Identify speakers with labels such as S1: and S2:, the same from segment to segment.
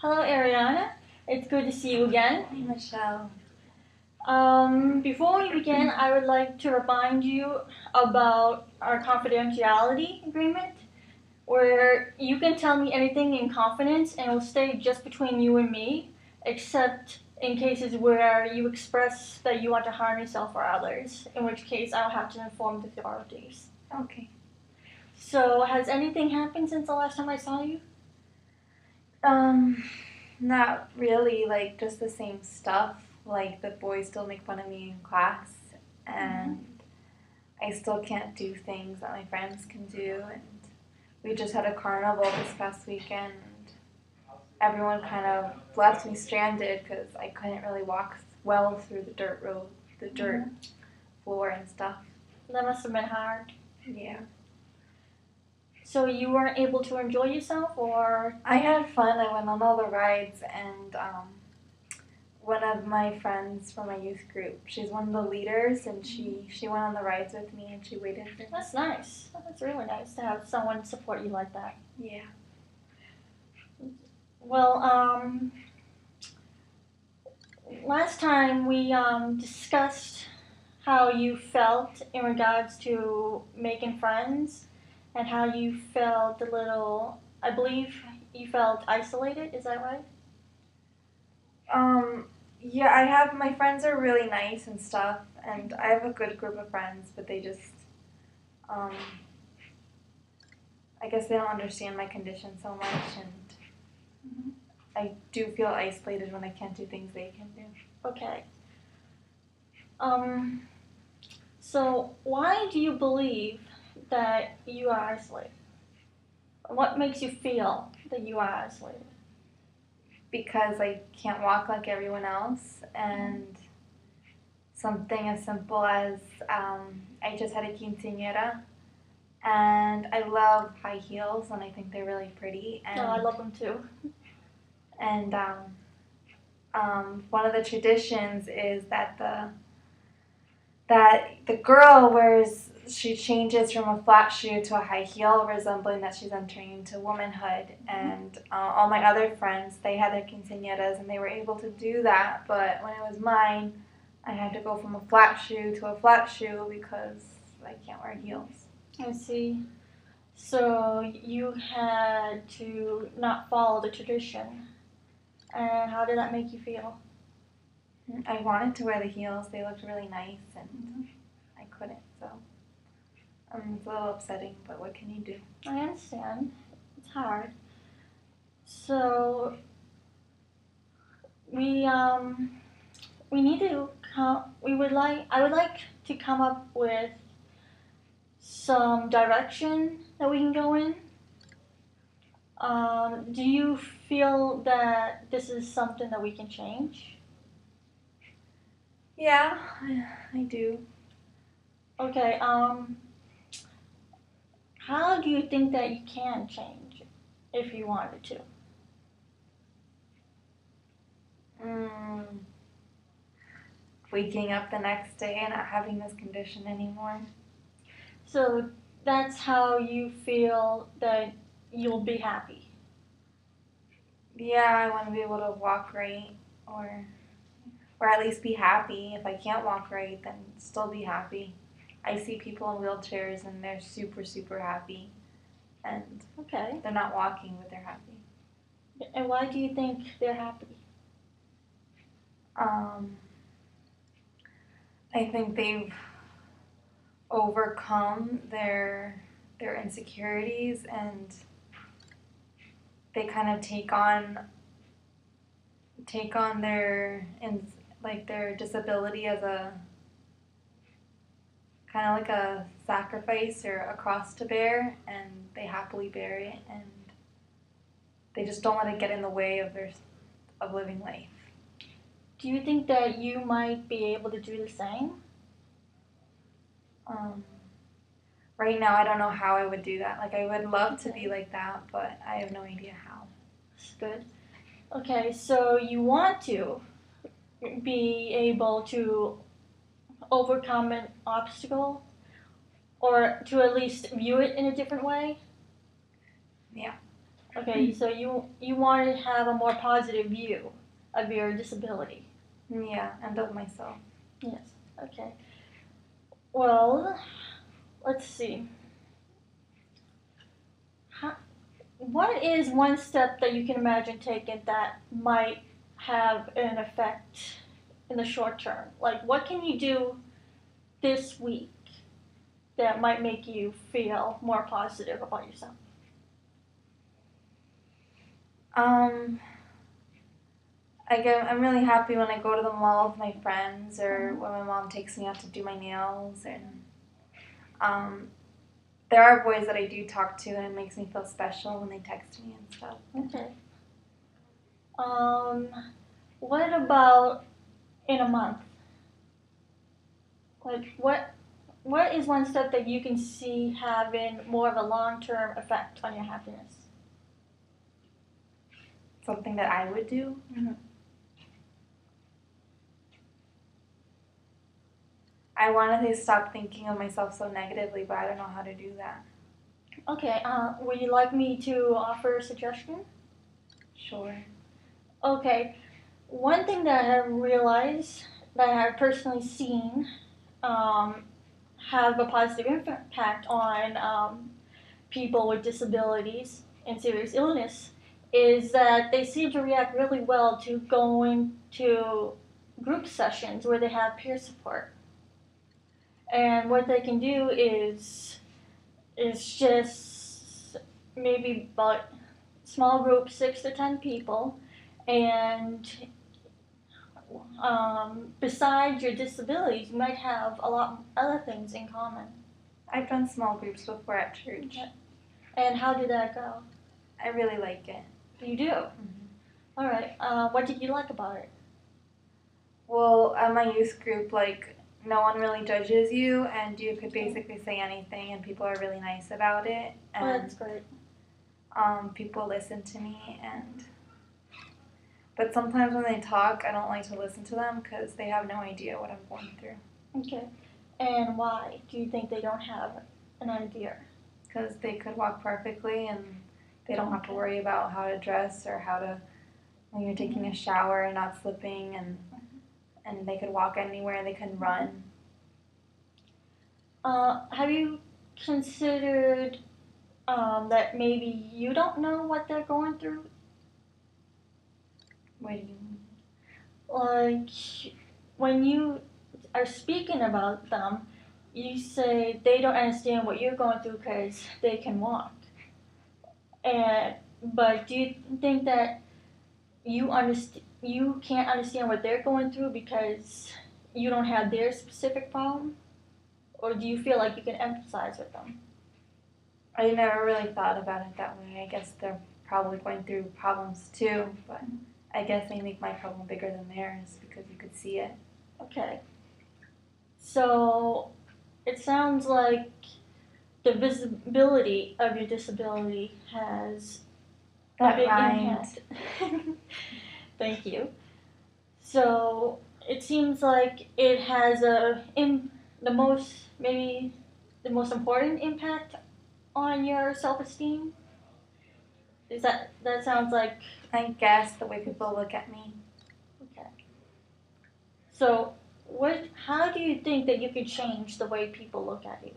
S1: Hello, Ariana. It's good to see you again.
S2: Hi, Michelle.
S1: Before we begin, I would like to remind you about our confidentiality agreement, where you can tell me anything in confidence and it will stay just between you and me, except in cases where you express that you want to harm yourself or others, in which case I'll have to inform the authorities.
S2: Okay.
S1: So, has anything happened since the last time I saw you?
S2: Not really, like just the same stuff. Like the boys still make fun of me in class, and I still can't do things that my friends can do. And we just had a carnival this past weekend. Everyone kind of left me stranded because I couldn't really walk well through the dirt road, the dirt floor and stuff.
S1: That must have been hard.
S2: Yeah.
S1: So you weren't able to enjoy yourself, or?
S2: I had fun. I went on all the rides, and one of my friends from my youth group, she's one of the leaders, and she went on the rides with me, and she waited for me.
S1: That's nice. That's really nice to have someone support you like that.
S2: Yeah.
S1: Well, last time we discussed how you felt in regards to making friends, and how you felt a little, I believe you felt isolated, is that right?
S2: Yeah, my friends are really nice and stuff, and I have a good group of friends, but they just, I guess they don't understand my condition so much, and I do feel isolated when I can't do things they can do.
S1: Okay. So why do you believe that you are isolated? What makes you feel that you are isolated?
S2: Because I can't walk like everyone else, and something as simple as I just had a quinceañera, and I love high heels, and I think they're really pretty. And,
S1: No, I love them too.
S2: And one of the traditions is that the girl she changes from a flat shoe to a high heel, resembling that she's entering into womanhood. And all my other friends, they had their quinceañeras, and they were able to do that. But when it was mine, I had to go from a flat shoe to a flat shoe because I can't wear heels.
S1: I see. So you had to not follow the tradition. And how did that make you feel?
S2: I wanted to wear the heels. They looked really nice, and I couldn't, so it's a little upsetting, but what can you do?
S1: I understand. It's hard. So I would like to come up with some direction that we can go in. Do you feel that this is something that we can change?
S2: Yeah, I do.
S1: Okay, how do you think that you can change if you wanted to?
S2: Waking up the next day and not having this condition anymore.
S1: So that's how you feel that you'll be happy?
S2: Yeah, I want to be able to walk right, or at least be happy. If I can't walk right, then still be happy. I see people in wheelchairs and they're super, super happy. And
S1: Okay.
S2: they're not walking, but they're happy.
S1: And why do you think they're happy?
S2: I think they've overcome their insecurities, and they kind of take on their disability as a kind of like a sacrifice or a cross to bear, and they happily bear it, and they just don't let it get in the way of living life.
S1: Do you think that you might be able to do the same?
S2: Right now, I don't know how I would do that. Like, I would love to be like that, but I have no idea how.
S1: That's good. Okay, so you want to be able to overcome an obstacle, or to at least view it in a different way?
S2: Yeah.
S1: Okay, so you want to have a more positive view of your disability.
S2: Yeah, and of myself.
S1: Yes. Okay. Well, let's see. What is one step that you can imagine taking that might have an effect in the short term? Like, what can you do this week that might make you feel more positive about yourself?
S2: I'm really happy when I go to the mall with my friends, or when my mom takes me out to do my nails, and there are boys that I do talk to, and it makes me feel special when they text me and stuff.
S1: Okay. What about in a month? Like, what is one step that you can see having more of a long-term effect on your happiness?
S2: Something that I would do.
S1: Mm-hmm.
S2: I want to stop thinking of myself so negatively, but I don't know how to do that.
S1: Okay, would you like me to offer a suggestion?
S2: Sure.
S1: Okay, one thing that I have realized, that I have personally seen, have a positive impact on people with disabilities and serious illness is that they seem to react really well to going to group sessions where they have peer support. And what they can do is just maybe about small group, 6 to 10 people, and besides your disabilities, you might have a lot of other things in common.
S2: I've done small groups before at church.
S1: Okay. And how did that go?
S2: I really like it.
S1: You do?
S2: Mm-hmm.
S1: All right. What did you like about it?
S2: Well, at my youth group, like, no one really judges you, and you could basically say anything, and people are really nice about it. And
S1: Oh, that's great.
S2: people listen to me, but sometimes when they talk, I don't like to listen to them because they have no idea what I'm going through.
S1: Okay. And why do you think they don't have an idea?
S2: Because they could walk perfectly, and they don't have to worry about how to dress or how to, when you're taking a shower and not slipping, and they could walk anywhere, they can run.
S1: Have you considered that maybe you don't know what they're going through?
S2: What do you mean?
S1: Like, when you are speaking about them, you say they don't understand what you're going through because they can walk. But do you think that you can't understand what they're going through because you don't have their specific problem? Or do you feel like you can empathize with them?
S2: I never really thought about it that way. I guess they're probably going through problems too, but I guess they make my problem bigger than theirs because you could see it.
S1: Okay. So it sounds like the visibility of your disability has a big impact. Thank you. So it seems like it has the most important impact on your self-esteem. That sounds like?
S2: I guess the way people look at me.
S1: Okay. So how do you think that you could change the way people look at you?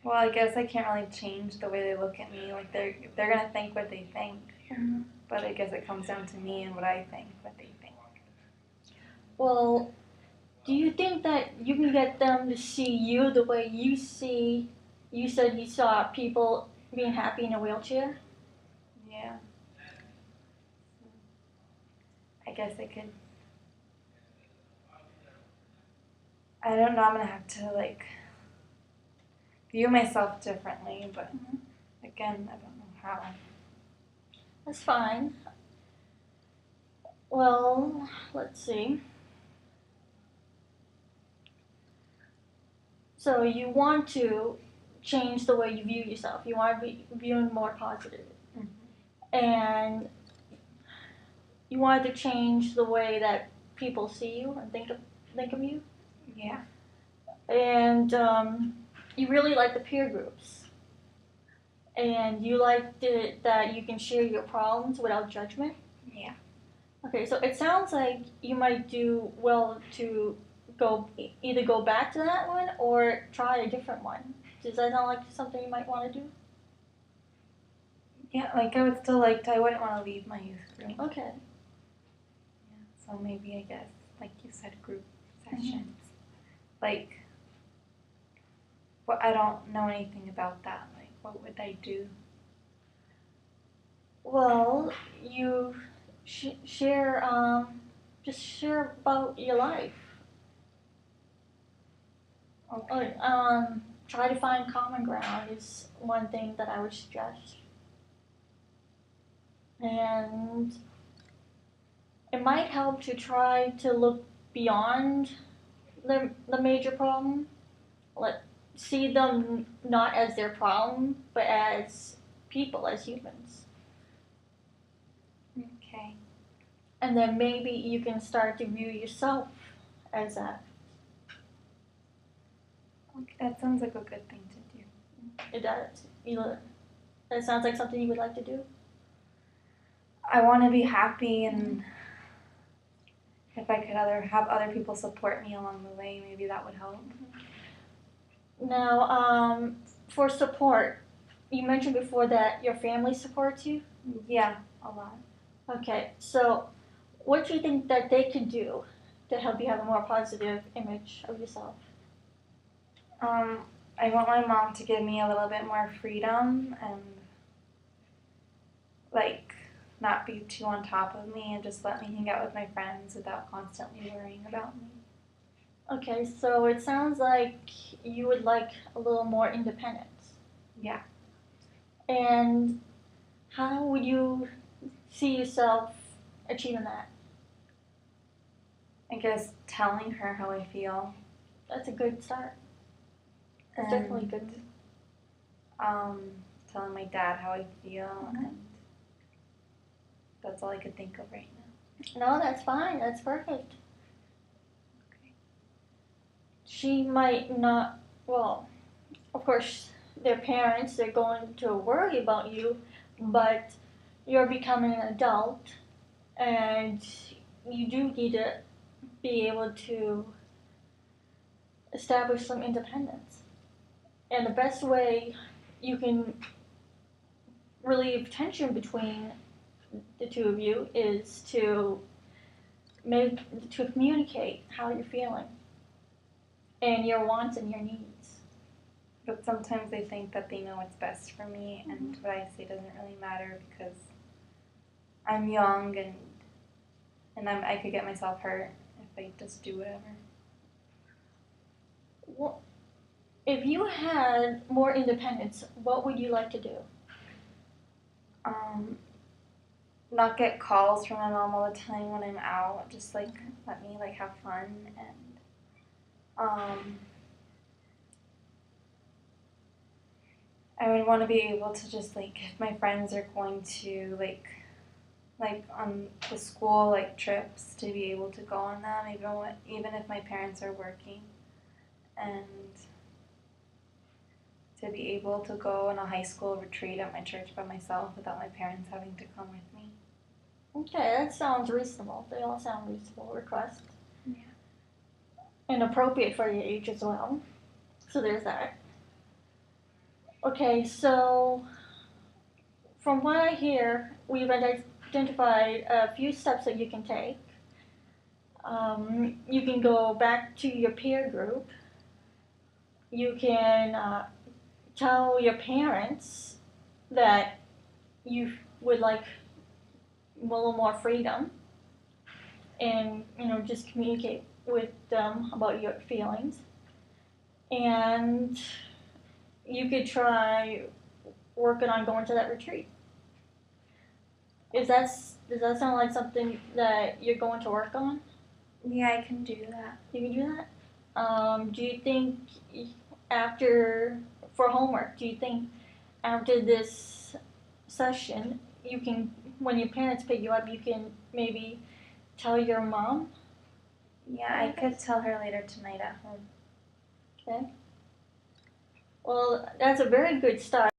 S2: Well, I guess I can't really change the way they look at me. Like, they're gonna think what they think, but I guess it comes down to me and what I think, what they think.
S1: Well, do you think that you can get them to see you the way you see? You said you saw people being happy in a wheelchair.
S2: Yeah. I guess I could. I don't know. I'm gonna have to view myself differently, but again, I don't know how.
S1: That's fine. Well, let's see. So you want to change the way you view yourself. You want to be viewing more positive. And you want to change the way that people see you and think of you.
S2: Yeah.
S1: And you really like the peer groups. And you like that you can share your problems without judgment?
S2: Yeah.
S1: Okay, so it sounds like you might do well to either go back to that one or try a different one. Does that sound like something you might want to do?
S2: Yeah, like I would still like to, I wouldn't want to leave my youth group.
S1: Okay.
S2: Yeah, so maybe I guess, like you said, group sessions. Like, I don't know anything about that. Like, what would I do?
S1: Well, you share, just share about your life.
S2: Okay.
S1: Try to find common ground is one thing that I would suggest. And it might help to try to look beyond the major problem. See them not as their problem, but as people, as humans.
S2: Okay.
S1: And then maybe you can start to view yourself as that.
S2: Okay, that sounds like a good thing to do.
S1: It does. That sounds like something you would like to do.
S2: I want to be happy, and if I could have other people support me along the way, maybe that would help.
S1: Now, for support, you mentioned before that your family supports you.
S2: Yeah, a lot.
S1: Okay, so what do you think that they could do to help you have a more positive image of yourself?
S2: I want my mom to give me a little bit more freedom and like not be too on top of me and just let me hang out with my friends without constantly worrying about me.
S1: Okay, so it sounds like you would like a little more independence.
S2: Yeah.
S1: And how would you see yourself achieving that?
S2: I guess telling her how I feel.
S1: That's a good start. That's
S2: and,
S1: definitely good.
S2: Telling my dad how I feel, and that's all I could think of right now.
S1: No, that's fine. That's perfect.
S2: Okay.
S1: She might not, well, of course, their parents, they're going to worry about you, but you're becoming an adult and you do need to be able to establish some independence. And the best way you can relieve tension between the two of you is to communicate how you're feeling and your wants and your needs.
S2: But sometimes they think that they know what's best for me, and what I say doesn't really matter because I'm young and I could get myself hurt if I just do whatever.
S1: Well, if you had more independence, what would you like to do?
S2: Not get calls from my mom all the time when I'm out. Just like let me like have fun, and I would want to be able to just like if my friends are going to like on the school like trips to be able to go on them even if my parents are working, and to be able to go on a high school retreat at my church by myself without my parents having to come with me.
S1: Okay, that sounds reasonable. They all sound reasonable requests.
S2: Yeah.
S1: And appropriate for your age as well. So there's that. Okay, so from what I hear, we've identified a few steps that you can take. You can go back to your peer group. You can tell your parents that you would like a little more freedom and just communicate with them about your feelings. And you could try working on going to that retreat. Does that sound like something that you're going to work on?
S2: Yeah, I can do that.
S1: You can do that? Do you think for homework, do you think after this session, you can, when your parents pick you up, you can maybe tell your mom?
S2: Yeah, I could tell her later tonight at home.
S1: Okay. Well, that's a very good start.